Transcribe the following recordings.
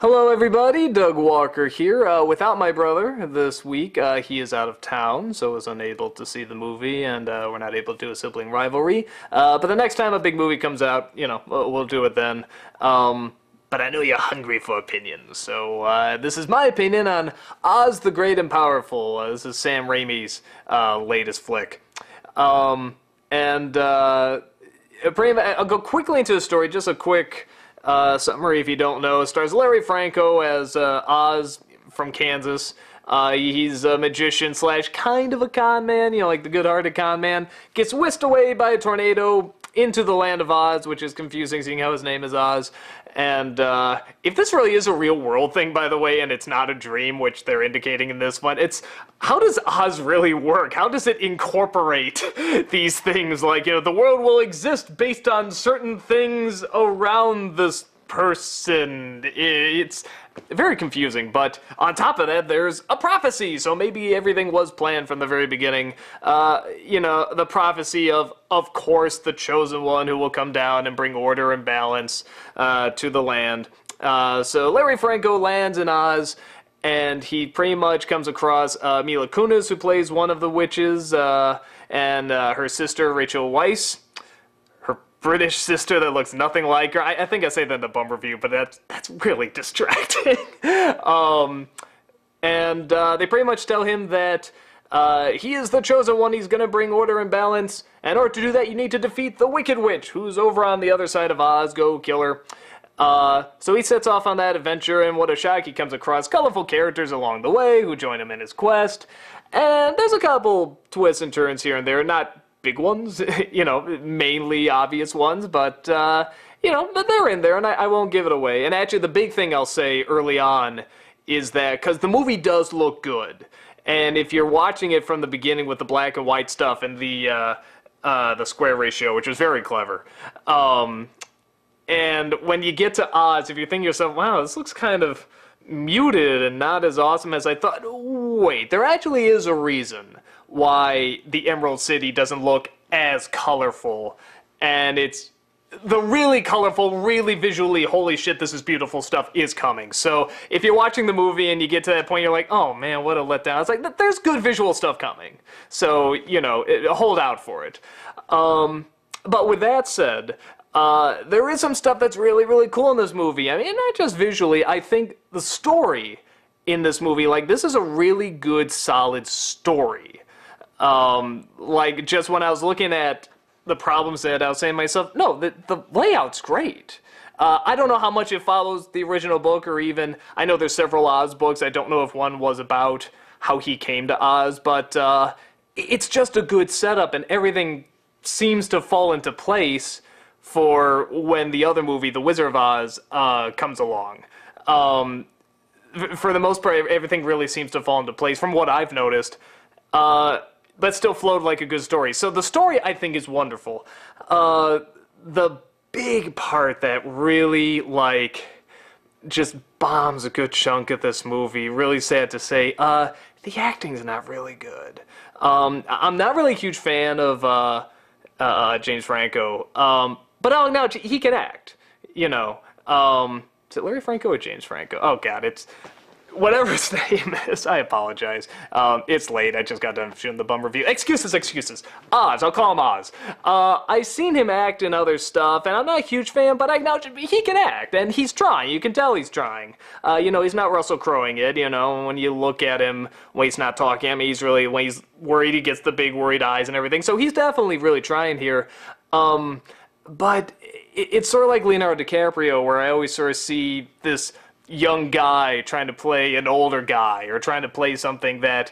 Hello everybody, Doug Walker here, without my brother this week. He is out of town, so was unable to see the movie, and we're not able to do a sibling rivalry. But the next time a big movie comes out, we'll do it then. But I know you're hungry for opinions, so this is my opinion on Oz the Great and Powerful. This is Sam Raimi's latest flick. I'll go quickly into the story, just a quick summary if you don't know. It stars Larry Franco as Oz from Kansas. He's a magician slash kind of a con man, like the good-hearted con man. Gets whisked away by a tornado into the land of Oz, which is confusing seeing how his name is Oz. And if this really is a real-world thing, by the way, and it's not a dream, which they're indicating in this one, it's how does Oz really work? How does it incorporate these things? Like, the world will exist based on certain things around this person. It's very confusing, but on top of that, there's a prophecy, so maybe everything was planned from the very beginning. The prophecy of course, the chosen one who will come down and bring order and balance to the land. So Larry Franco lands in Oz, and he pretty much comes across Mila Kunis, who plays one of the witches, and her sister, Rachel Weisz. British sister that looks nothing like her. I think I say that in the bum review, but that's really distracting. They pretty much tell him that he is the chosen one. He's going to bring order and balance. And in order to do that, you need to defeat the Wicked Witch, who's over on the other side of Oz. Go kill her. So he sets off on that adventure, and what a shock, he comes across colorful characters along the way who join him in his quest. And there's a couple twists and turns here and there, not big ones, mainly obvious ones, but, they're in there, and I won't give it away. And actually, the big thing I'll say early on is that, because the movie does look good, and if you're watching it from the beginning with the black and white stuff and the square ratio, which was very clever, and when you get to Oz, if you think to yourself, wow, this looks kind of muted and not as awesome as I thought, wait, there actually is a reason why the Emerald City doesn't look as colorful, and it's the really colorful, really visually, holy shit, this is beautiful stuff is coming. So if you're watching the movie and you get to that point, you're like, oh man, what a letdown. It's like, there's good visual stuff coming. So, hold out for it. But with that said, there is some stuff that's really, really cool in this movie. I mean, not just visually, I think the story in this movie, this is a really good, solid story. Just when I was looking at the problems that I was saying to myself, no, the layout's great. I don't know how much it follows the original book, or even, I know there's several Oz books, I don't know if one was about how he came to Oz, but it's just a good setup, and everything seems to fall into place for when the other movie, The Wizard of Oz, comes along. For the most part, everything really seems to fall into place, from what I've noticed. But still flowed like a good story. So the story, I think, is wonderful. The big part that really, just bombs a good chunk of this movie, really sad to say, the acting's not really good. I'm not really a huge fan of James Franco, but I'll acknowledge he can act, Is it Larry Franco or James Franco? Oh, God, it's whatever his name is. I apologize. It's late. I just got done shooting the bum review. Excuses. Oz. I'll call him Oz. I've seen him act in other stuff, and I'm not a huge fan, but I acknowledge he can act, and he's trying. You can tell he's trying. He's not Russell Croweing it, when you look at him when he's not talking. I mean, when he's worried, he gets the big worried eyes and everything, so he's definitely really trying here. But it's sort of like Leonardo DiCaprio, where I always sort of see this young guy trying to play an older guy, or trying to play something that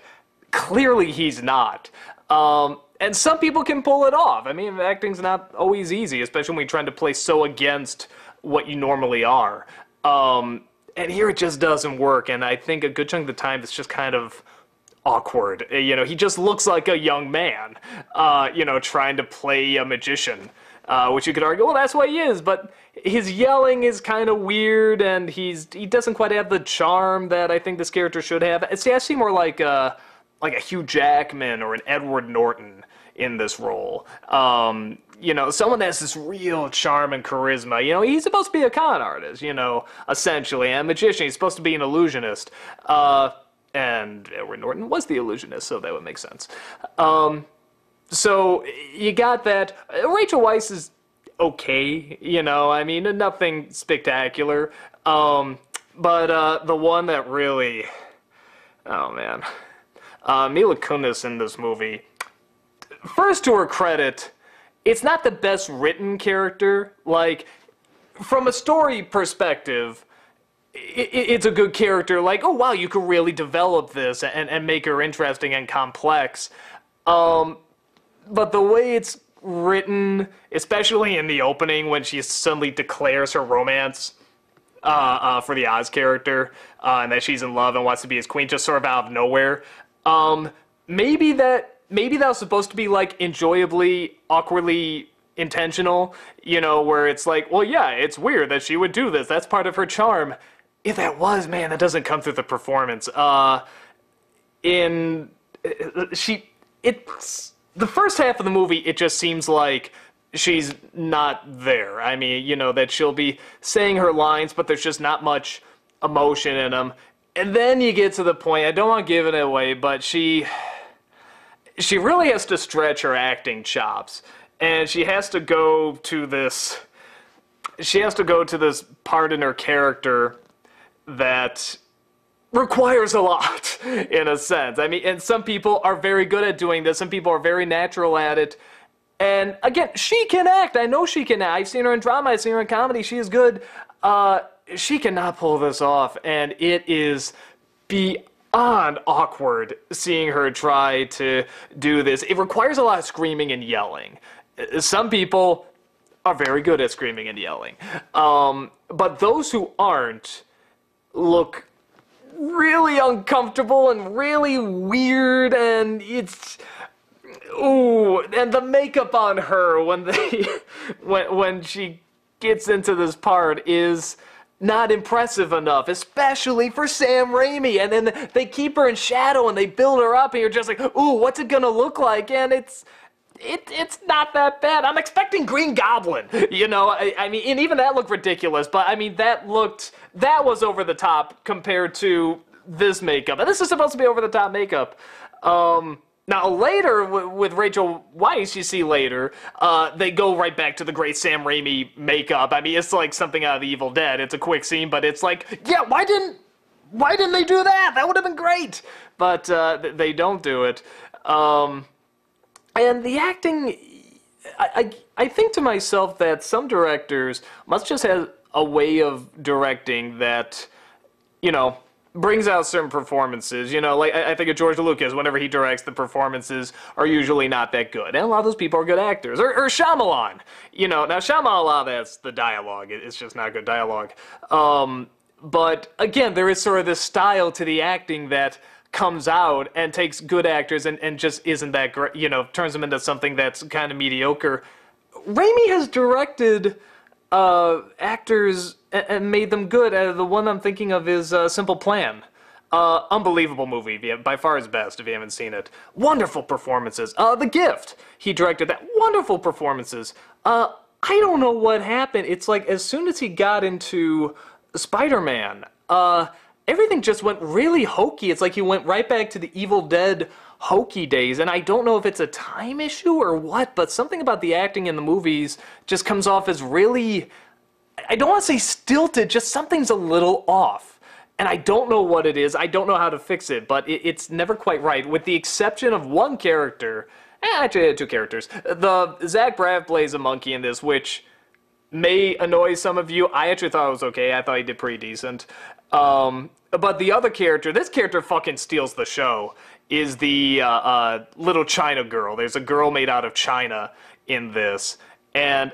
clearly he's not. And some people can pull it off. I mean, acting's not always easy, especially when you're trying to play so against what you normally are. And here it just doesn't work, and I think a good chunk of the time it's just kind of awkward. He just looks like a young man, trying to play a magician. Which you could argue, well, that's what he is, but his yelling is kind of weird, and he doesn't quite have the charm that I think this character should have. See, I see more like a Hugh Jackman or an Edward Norton in this role. You know, someone that has this real charm and charisma. You know, he's supposed to be a con artist, you know, essentially, and a magician. He's supposed to be an illusionist. And Edward Norton was the illusionist, so that would make sense. So you got that. Rachel Weisz is okay, you know, I mean, nothing spectacular. But the one that really, oh man, Mila Kunis in this movie, first to her credit, it's not the best written character. Like, from a story perspective, it's a good character. Like, oh wow, you could really develop this and make her interesting and complex. But the way it's written, especially in the opening when she suddenly declares her romance for the Oz character, and that she's in love and wants to be his queen, just sort of out of nowhere. Maybe that was supposed to be like enjoyably, awkwardly intentional, you know, where it's like, well, yeah, it's weird that she would do this. That's part of her charm. If that was, man, that doesn't come through the performance. It's the first half of the movie, it just seems like she's not there. I mean, you know, that she'll be saying her lines, but there's just not much emotion in them. And then you get to the point, I don't want to give it away, but she really has to stretch her acting chops. And she has to go to this part in her character that requires a lot, in a sense. I mean, and some people are very good at doing this, some people are very natural at it. And again, she can act. I know she can act. I've seen her in drama, I've seen her in comedy, she is good. She cannot pull this off, and it is beyond awkward seeing her try to do this. It requires a lot of screaming and yelling. Some people are very good at screaming and yelling. But those who aren't look really uncomfortable and really weird, and it's... Ooh, and the makeup on her when she gets into this part is not impressive enough, especially for Sam Raimi. And then they keep her in shadow and they build her up, and you're just like, ooh, what's it gonna look like? And it's not that bad. I'm expecting Green Goblin, you know. I mean, and even that looked ridiculous, but I mean, that was over the top compared to this makeup. And this is supposed to be over the top makeup. Now later, with Rachel Weisz, you see later, they go right back to the great Sam Raimi makeup. I mean, it's like something out of The Evil Dead. It's a quick scene, but it's like, yeah, why didn't they do that? That would have been great. But they don't do it. And the acting, I think to myself that some directors must just have a way of directing that, you know, brings out certain performances. You know, like I think of George Lucas. Whenever he directs, the performances are usually not that good, and a lot of those people are good actors. Or Shyamalan. You know, now Shyamalan, a lot of that's the dialogue. It's just not good dialogue. But again, there is sort of this style to the acting that comes out and takes good actors and just isn't that great. You know, turns them into something that's kind of mediocre. Raimi has directed actors and made them good. The one I'm thinking of is Simple Plan. Unbelievable movie, by far his best if you haven't seen it. Wonderful performances. The Gift, he directed that. Wonderful performances. I don't know what happened. It's like as soon as he got into Spider-Man, everything just went really hokey. It's like he went right back to the Evil Dead hokey days, and I don't know if it's a time issue or what, but something about the acting in the movies just comes off as really, I don't want to say stilted, just something's a little off. And I don't know what it is, I don't know how to fix it, but it's never quite right, with the exception of one character, actually two characters. Zach Braff plays a monkey in this, which may annoy some of you. I actually thought it was okay, I thought he did pretty decent. But the other character, this character fucking steals the show, is the little China girl. There's a girl made out of China in this. And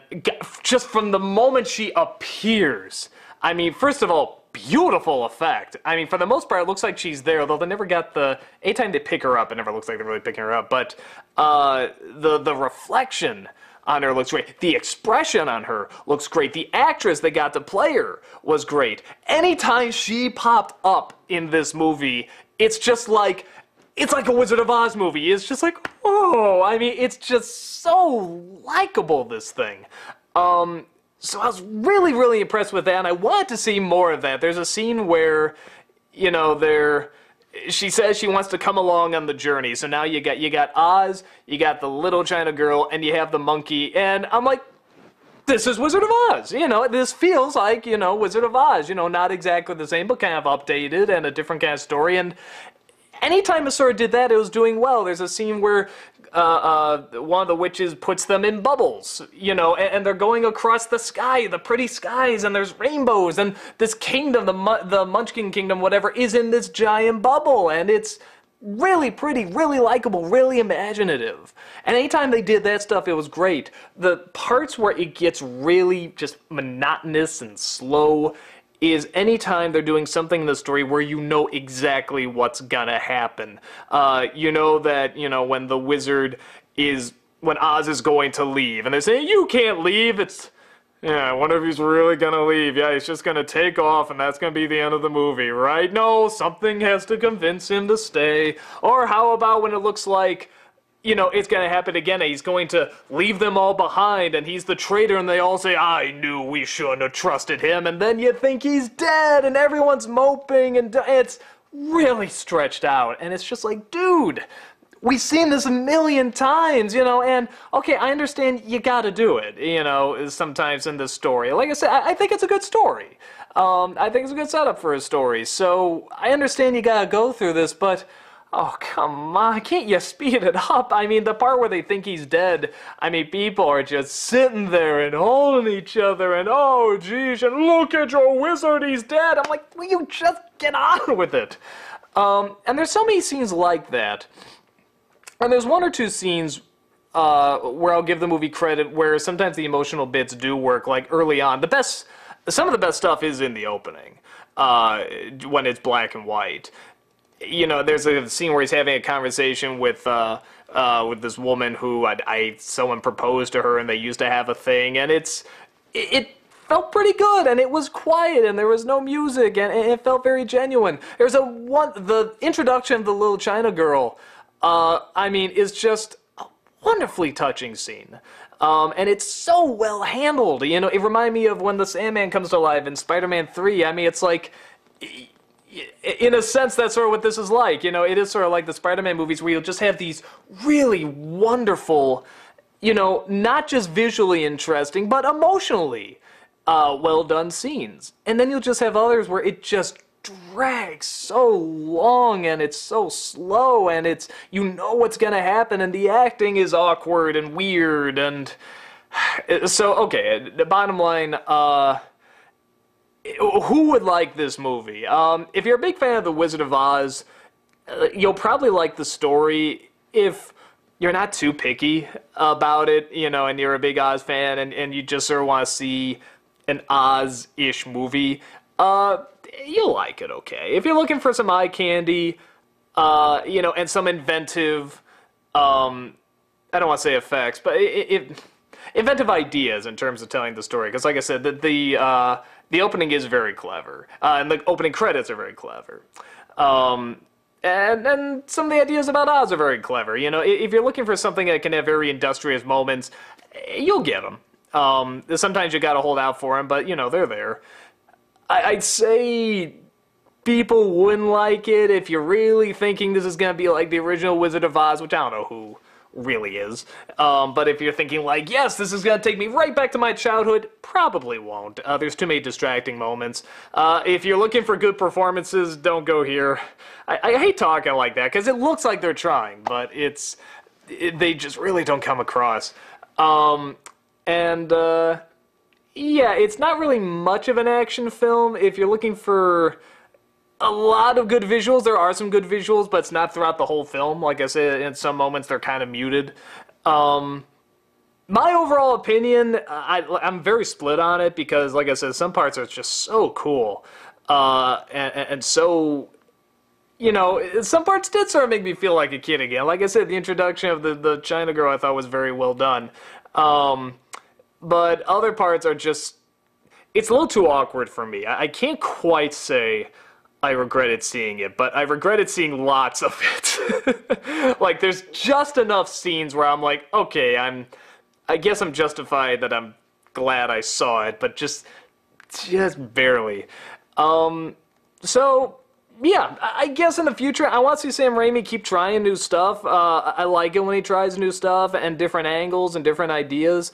just from the moment she appears, I mean, first of all, beautiful effect. I mean, for the most part, it looks like she's there, although they never got anytime they pick her up, it never looks like they're really picking her up. But the reflection on her looks great. The expression on her looks great. The actress that got to play her was great. Anytime she popped up in this movie, it's just like it's like a Wizard of Oz movie. It's just like, oh, I mean, it's just so likable, this thing. So I was really, really impressed with that, and I wanted to see more of that. There's a scene where, you know, she says she wants to come along on the journey. So now you got Oz, you got the little China girl, and you have the monkey, and I'm like, this is Wizard of Oz. You know, this feels like, you know, Wizard of Oz. You know, not exactly the same, but kind of updated and a different kind of story. And anytime a sword did that, it was doing well. There's a scene where one of the witches puts them in bubbles, you know, and they're going across the sky, the pretty skies, and there's rainbows, and this kingdom, the Munchkin Kingdom, whatever, is in this giant bubble, and it's really pretty, really likable, really imaginative. And anytime they did that stuff, it was great. The parts where it gets really just monotonous and slow is anytime they're doing something in the story where you know exactly what's gonna happen. You know that, you know, when when Oz is going to leave, and they say, you can't leave, yeah, I wonder if he's really gonna leave. Yeah, he's just gonna take off, and that's gonna be the end of the movie, right? No, something has to convince him to stay. Or how about when it looks like, you know, it's going to happen again. He's going to leave them all behind, and he's the traitor, and they all say, I knew we shouldn't have trusted him, and then you think he's dead, and everyone's moping, and it's really stretched out, and it's just like, dude, we've seen this a million times, you know, and, okay, I understand you gotta do it, you know, sometimes in this story. Like I said, I think it's a good story. I think it's a good setup for a story, so I understand you gotta go through this, but oh, come on, can't you speed it up? I mean, the part where they think he's dead, I mean, people are just sitting there and holding each other and, oh, geez, and look at your wizard, he's dead. I'm like, will you just get on with it? And there's so many scenes like that. And there's one or two scenes where I'll give the movie credit where sometimes the emotional bits do work, like early on. Some of the best stuff is in the opening, when it's black and white. You know, there's a scene where he's having a conversation with this woman who someone proposed to her, and they used to have a thing, and it felt pretty good, and it was quiet, and there was no music, and it felt very genuine. There's the introduction of the little China girl, I mean, is just a wonderfully touching scene. And it's so well handled. You know, it reminded me of when the Sandman comes to life in Spider-Man 3. I mean, it's like, in a sense, that's sort of what this is like. You know, it is sort of like the Spider-Man movies where you'll just have these really wonderful, you know, not just visually interesting, but emotionally well-done scenes. And then you'll just have others where it just drags so long, and it's so slow, and you know what's gonna happen, and the acting is awkward and weird, and so, okay, the bottom line, who would like this movie? If you're a big fan of The Wizard of Oz, you'll probably like the story. If you're not too picky about it, you know, and you're a big Oz fan, and you just sort of want to see an Oz-ish movie, you'll like it, okay. If you're looking for some eye candy, you know, and some inventive, I don't want to say effects, but inventive ideas in terms of telling the story, because like I said, the opening is very clever, and the opening credits are very clever. And some of the ideas about Oz are very clever. You know, if you're looking for something that can have very industrious moments, you'll get them. Sometimes you gotta hold out for them, but, you know, they're there. I'd say people wouldn't like it if you're really thinking this is gonna be like the original Wizard of Oz, which I don't know who really is. But if you're thinking like, yes, this is gonna take me right back to my childhood, probably won't. There's too many distracting moments. If you're looking for good performances, don't go here. I hate talking like that because it looks like they're trying, but they just really don't come across. Yeah, it's not really much of an action film. If you're looking for a lot of good visuals, there are some good visuals, but it's not throughout the whole film. Like I said, in some moments they're kind of muted. My overall opinion, I'm very split on it because, like I said, some parts are just so cool. And so, you know, some parts did sort of make me feel like a kid again. Like I said, the introduction of the China girl I thought was very well done. But other parts are just, it's a little too awkward for me. I can't quite say I regretted seeing it, but I regretted seeing lots of it. Like, there's just enough scenes where I'm like, okay, I guess I'm justified that I'm glad I saw it, but just barely. So, yeah, I guess in the future, I want to see Sam Raimi keep trying new stuff. I like it when he tries new stuff and different angles and different ideas.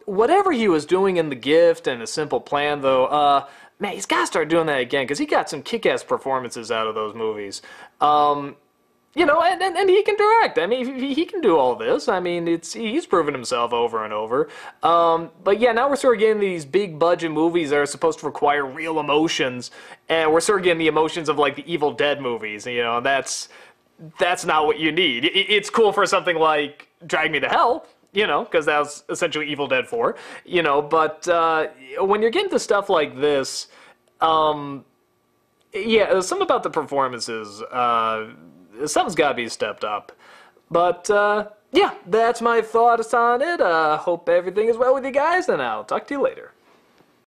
Whatever he was doing in The Gift and A Simple Plan, though, man, he's got to start doing that again, because he got some kick-ass performances out of those movies. You know, and he can direct. I mean, he can do all this. I mean, he's proven himself over and over. But yeah, now we're sort of getting these big budget movies that are supposed to require real emotions, and we're sort of getting the emotions of like the Evil Dead movies. You know, that's not what you need. It's cool for something like Drag Me to Hell, you know, because that was essentially Evil Dead 4. You know, but when you're getting to stuff like this, yeah, something about the performances. Something's got to be stepped up. But, yeah, that's my thoughts on it. Hope everything is well with you guys, and I'll talk to you later.